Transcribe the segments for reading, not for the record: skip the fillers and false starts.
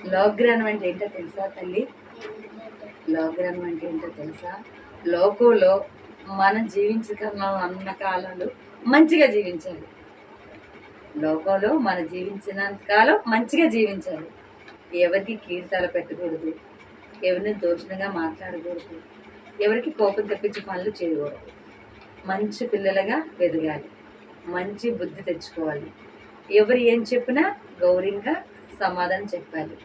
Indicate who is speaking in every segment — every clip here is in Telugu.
Speaker 1: లోగ్రహణం అంటే ఏంటో తెలుసా తల్లి? లోగ్రహణం అంటే ఏంటో తెలుసా? లోకంలో మనం జీవించగలం అన్న కాలాలు మంచిగా జీవించాలి. లోకంలో మనం జీవించినంత కాలం మంచిగా జీవించాలి. ఎవరికి కీర్తాల పెట్టకూడదు, ఎవరిని దూషణగా మాట్లాడకూడదు, ఎవరికి కోపం తెప్పించే పనులు చేయకూడదు. మంచి పిల్లలుగా ఎదగాలి, మంచి బుద్ధి తెచ్చుకోవాలి. ఎవరు ఏం చెప్పినా గౌరవంగా సమాధానం చెప్పాలి.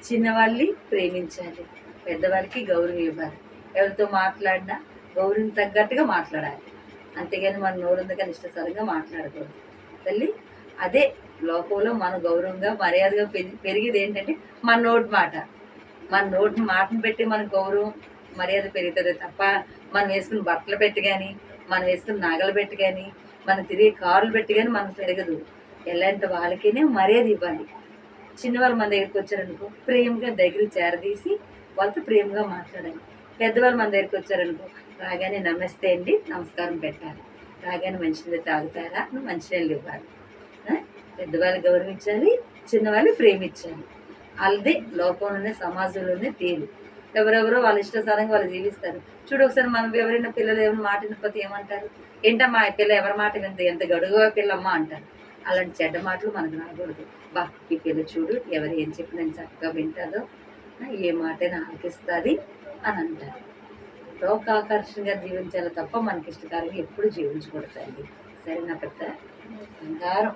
Speaker 1: చిన్నవాళ్ళని ప్రేమించాలి, పెద్దవాళ్ళకి గౌరవం ఇవ్వాలి. ఎవరితో మాట్లాడినా గౌరవం తగ్గట్టుగా మాట్లాడాలి. అంతేగాని మన నోరుందగా ఇష్టసరంగా మాట్లాడకూడదు తల్లి. అదే లోకంలో మన గౌరవంగా మర్యాదగా పెరిగేది ఏంటంటే మన నోటి మాట. మన నోటి మాటను పెట్టి మన గౌరవం మర్యాద పెరుగుతుంది తప్ప మనం వేసుకున్న బట్టలు పెట్టి కానీ, మనం వేసుకున్న నగలు పెట్టి కానీ, మనం తిరిగే కార్లు పెట్టి కానీ మనకు పెరగదు. ఎలాంటి వాళ్ళకైనా మర్యాద ఇవ్వాలి. చిన్నవాళ్ళు మన దగ్గరికి వచ్చారనుకో ప్రేమగా దగ్గర చేరదీసి వాళ్ళతో ప్రేమగా మాట్లాడాలి. పెద్దవాళ్ళు మన దగ్గరికి వచ్చారనుకో రాగానే నమస్తే అండి నమస్కారం పెట్టాలి. రాగానే మంచినీళ్ళు తాగుతారా నువ్వు మంచినీళ్ళు ఇవ్వాలి. పెద్దవాళ్ళు గౌరవించాలి, చిన్నవాళ్ళు ప్రేమించాలి. అదే లోకంలోనే సమాజంలోనే తీరు. ఎవరెవరో వాళ్ళ ఇష్టాసారంగా వాళ్ళు జీవిస్తారు. చూడు ఒకసారి మనం ఎవరైనా పిల్లలు ఏమైనా మాట వినకపోతే ఏమంటారు? ఏంటమ్మా ఈ పిల్ల ఎవరి మాట వింది, ఎంత గడుగుగా పిల్లమ్మ అంటారు. అలాంటి చెడ్డ మాటలు మనకు రాకూడదు. బా ఈ పిల్ల చూడు ఎవరు ఏం చెప్పినా చక్కగా వింటాదో, ఏ మాటైనా ఆలకిస్తుంది అని అంటారు. లోకాకర్షణగా జీవించాలి తప్ప మనకి ఇష్టకారంగా ఎప్పుడు జీవించకూడదండి. సరేనా పెద్ద బంగారం.